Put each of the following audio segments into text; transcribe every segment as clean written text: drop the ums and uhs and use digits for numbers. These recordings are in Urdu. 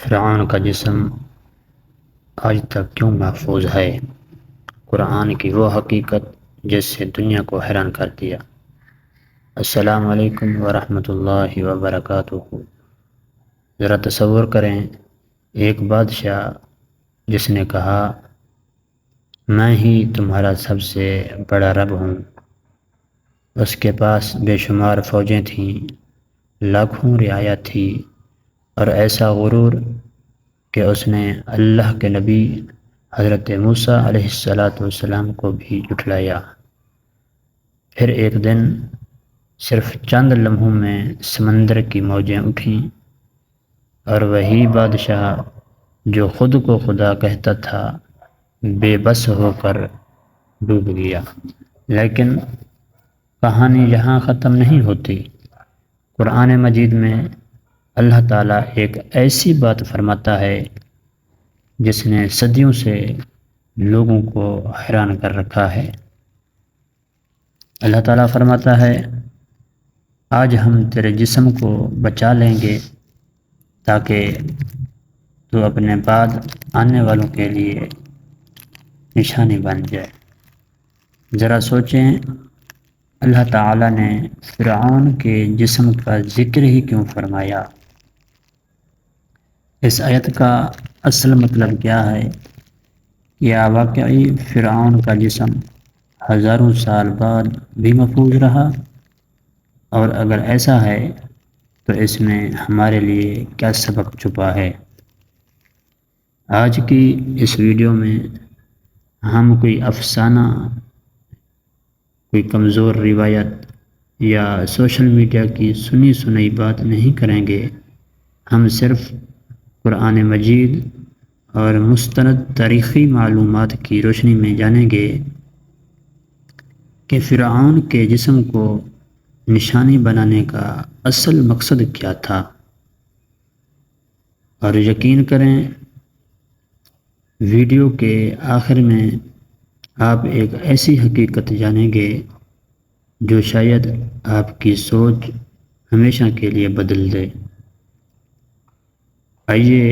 فرعون کا جسم آج تک کیوں محفوظ ہے؟ قرآن کی وہ حقیقت جس سے دنیا کو حیران کر دیا۔ السلام علیکم ورحمۃ اللہ وبرکاتہ۔ ذرا تصور کریں، ایک بادشاہ جس نے کہا میں ہی تمہارا سب سے بڑا رب ہوں۔ اس کے پاس بے شمار فوجیں تھیں، لاکھوں رعایا تھی، اور ایسا غرور کہ اس نے اللہ کے نبی حضرت موسیٰ علیہ السلام کو بھی جھٹلایا۔ پھر ایک دن صرف چند لمحوں میں سمندر کی موجیں اٹھیں، اور وہی بادشاہ جو خود کو خدا کہتا تھا بے بس ہو کر ڈوب گیا۔ لیکن کہانی یہاں ختم نہیں ہوتی۔ قرآن مجید میں اللہ تعالیٰ ایک ایسی بات فرماتا ہے جس نے صدیوں سے لوگوں کو حیران کر رکھا ہے۔ اللہ تعالیٰ فرماتا ہے آج ہم تیرے جسم کو بچا لیں گے تاکہ تو اپنے بعد آنے والوں کے لیے نشانی بن جائے۔ ذرا سوچیں، اللہ تعالیٰ نے فرعون کے جسم کا ذکر ہی کیوں فرمایا؟ اس آیت کا اصل مطلب کیا ہے؟ کیا واقعی فرعون کا جسم ہزاروں سال بعد بھی محفوظ رہا؟ اور اگر ایسا ہے تو اس میں ہمارے لیے کیا سبق چھپا ہے؟ آج کی اس ویڈیو میں ہم کوئی افسانہ، کوئی کمزور روایت یا سوشل میڈیا کی سنی سنائی بات نہیں کریں گے۔ ہم صرف قرآن مجید اور مستند تاریخی معلومات کی روشنی میں جانیں گے کہ فرعون کے جسم کو نشانی بنانے کا اصل مقصد کیا تھا۔ اور یقین کریں، ویڈیو کے آخر میں آپ ایک ایسی حقیقت جانیں گے جو شاید آپ کی سوچ ہمیشہ کے لیے بدل دے۔ آئیے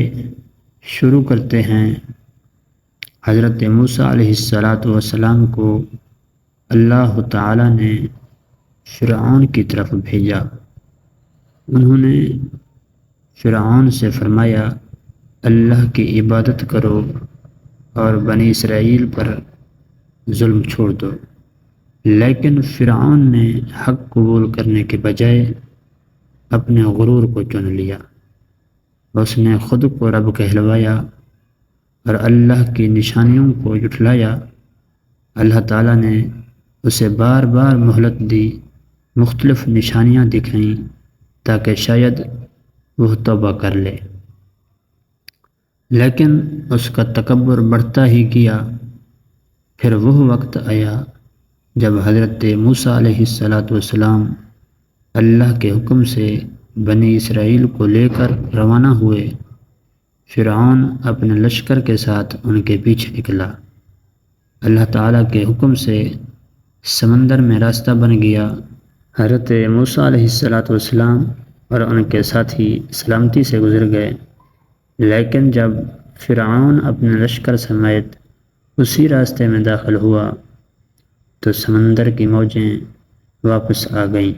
شروع کرتے ہیں۔ حضرت موسیٰ علیہ السلام کو اللہ تعالیٰ نے فرعون کی طرف بھیجا۔ انہوں نے فرعون سے فرمایا اللہ کی عبادت کرو اور بنی اسرائیل پر ظلم چھوڑ دو۔ لیکن فرعون نے حق قبول کرنے کے بجائے اپنے غرور کو چن لیا۔ اس نے خود کو رب کہلوایا اور اللہ کی نشانیوں کو جھٹلایا۔ اللہ تعالیٰ نے اسے بار بار مہلت دی، مختلف نشانیاں دکھائیں تاکہ شاید وہ توبہ کر لے، لیکن اس کا تکبر بڑھتا ہی گیا۔ پھر وہ وقت آیا جب حضرت موسیٰ علیہ السلام اللہ کے حکم سے بنی اسرائیل کو لے کر روانہ ہوئے۔ فرعون اپنے لشکر کے ساتھ ان کے پیچھے نکلا۔ اللہ تعالیٰ کے حکم سے سمندر میں راستہ بن گیا۔ حضرت موسیٰ علیہ السلام اور ان کے ساتھی سلامتی سے گزر گئے، لیکن جب فرعون اپنے لشکر سمیت اسی راستے میں داخل ہوا تو سمندر کی موجیں واپس آ گئیں۔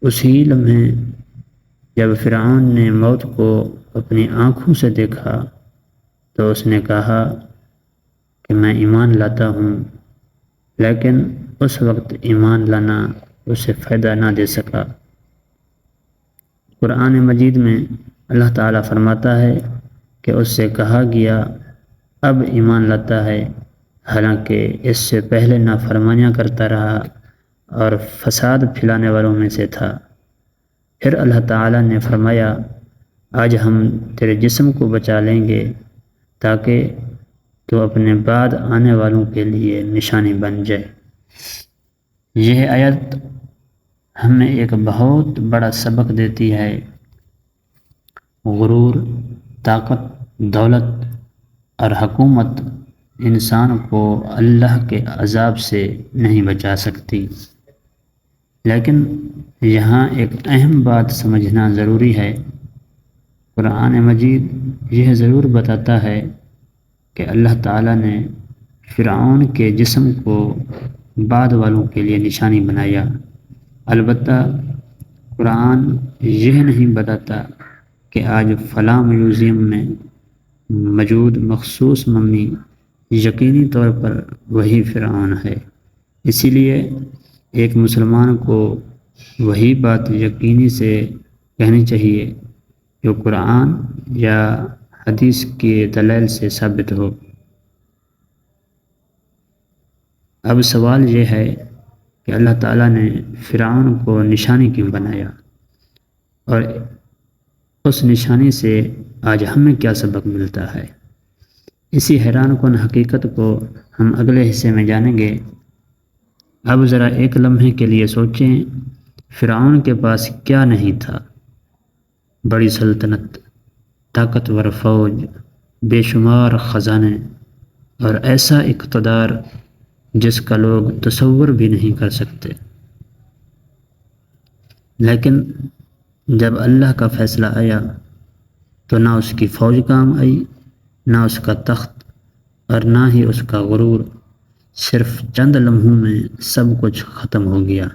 اسی لمحے جب فرعون نے موت کو اپنی آنکھوں سے دیکھا تو اس نے کہا کہ میں ایمان لاتا ہوں، لیکن اس وقت ایمان لانا اسے فائدہ نہ دے سکا۔ قرآن مجید میں اللہ تعالیٰ فرماتا ہے کہ اس سے کہا گیا اب ایمان لاتا ہے، حالانکہ اس سے پہلے نافرمانیاں کرتا رہا اور فساد پھیلانے والوں میں سے تھا۔ پھر اللہ تعالیٰ نے فرمایا آج ہم تیرے جسم کو بچا لیں گے تاکہ تو اپنے بعد آنے والوں کے لیے نشانی بن جائے۔ یہ آیت ہمیں ایک بہت بڑا سبق دیتی ہے۔ غرور، طاقت، دولت اور حکومت انسان کو اللہ کے عذاب سے نہیں بچا سکتی، لیکن یہاں ایک اہم بات سمجھنا ضروری ہے۔ قرآن مجید یہ ضرور بتاتا ہے کہ اللہ تعالیٰ نے فرعون کے جسم کو بعد والوں کے لیے نشانی بنایا، البتہ قرآن یہ نہیں بتاتا کہ آج فلاں میوزیم میں موجود مخصوص ممی یقینی طور پر وہی فرعون ہے۔ اسی لیے ایک مسلمان کو وہی بات یقینی سے کہنی چاہیے جو قرآن یا حدیث کے دلائل سے ثابت ہو۔ اب سوال یہ ہے کہ اللہ تعالیٰ نے فرعون کو نشانی کیوں بنایا، اور اس نشانی سے آج ہمیں کیا سبق ملتا ہے؟ اسی حیران کن حقیقت کو ہم اگلے حصے میں جانیں گے۔ اب ذرا ایک لمحے کے لیے سوچیں، فرعون کے پاس کیا نہیں تھا؟ بڑی سلطنت، طاقتور فوج، بے شمار خزانے اور ایسا اقتدار جس کا لوگ تصور بھی نہیں کر سکتے۔ لیکن جب اللہ کا فیصلہ آیا تو نہ اس کی فوج کام آئی، نہ اس کا تخت، اور نہ ہی اس کا غرور۔ صرف چند لمحوں میں سب کچھ ختم ہو گیا۔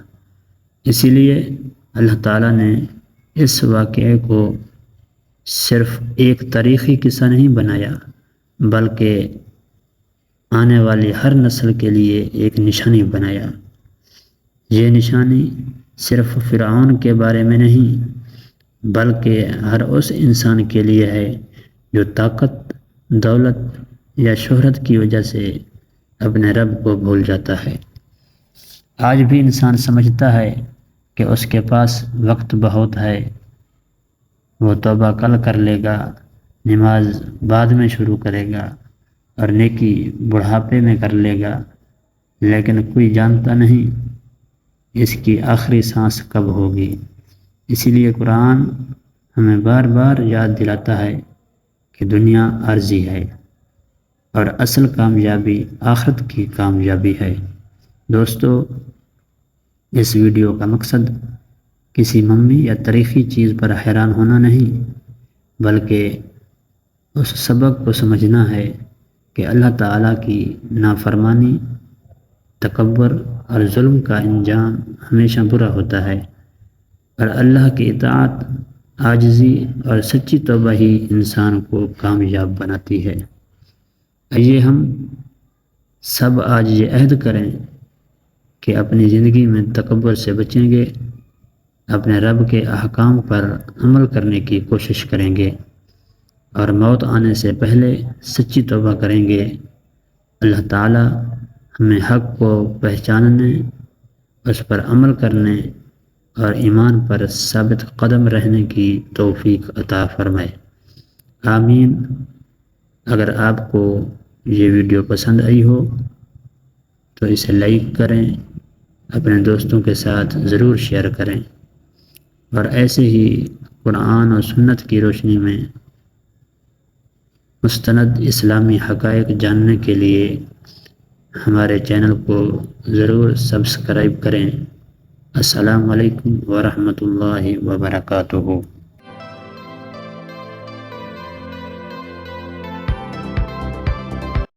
اسی لیے اللہ تعالیٰ نے اس واقعے کو صرف ایک تاریخی قصہ نہیں بنایا، بلکہ آنے والی ہر نسل کے لیے ایک نشانی بنایا۔ یہ نشانی صرف فرعون کے بارے میں نہیں، بلکہ ہر اس انسان کے لیے ہے جو طاقت، دولت یا شہرت کی وجہ سے اپنے رب کو بھول جاتا ہے۔ آج بھی انسان سمجھتا ہے کہ اس کے پاس وقت بہت ہے، وہ توبہ کل کر لے گا، نماز بعد میں شروع کرے گا اور نیکی بڑھاپے میں کر لے گا، لیکن کوئی جانتا نہیں اس کی آخری سانس کب ہوگی۔ اسی لیے قرآن ہمیں بار بار یاد دلاتا ہے کہ دنیا عارضی ہے اور اصل کامیابی آخرت کی کامیابی ہے۔ دوستو، اس ویڈیو کا مقصد کسی ممی یا تاریخی چیز پر حیران ہونا نہیں، بلکہ اس سبق کو سمجھنا ہے کہ اللہ تعالیٰ کی نافرمانی، تکبر اور ظلم کا انجام ہمیشہ برا ہوتا ہے، اور اللہ کی اطاعت، عاجزی اور سچی توبہ ہی انسان کو کامیاب بناتی ہے۔ آئیے ہم سب آج یہ عہد کریں کہ اپنی زندگی میں تکبر سے بچیں گے، اپنے رب کے احکام پر عمل کرنے کی کوشش کریں گے، اور موت آنے سے پہلے سچی توبہ کریں گے۔ اللہ تعالیٰ ہمیں حق کو پہچاننے، اس پر عمل کرنے اور ایمان پر ثابت قدم رہنے کی توفیق عطا فرمائے، آمین۔ اگر آپ کو یہ ویڈیو پسند آئی ہو تو اسے لائک کریں، اپنے دوستوں کے ساتھ ضرور شیئر کریں، اور ایسے ہی قرآن اور سنت کی روشنی میں مستند اسلامی حقائق جاننے کے لیے ہمارے چینل کو ضرور سبسکرائب کریں۔ السلام علیکم ورحمۃ اللہ وبرکاتہ۔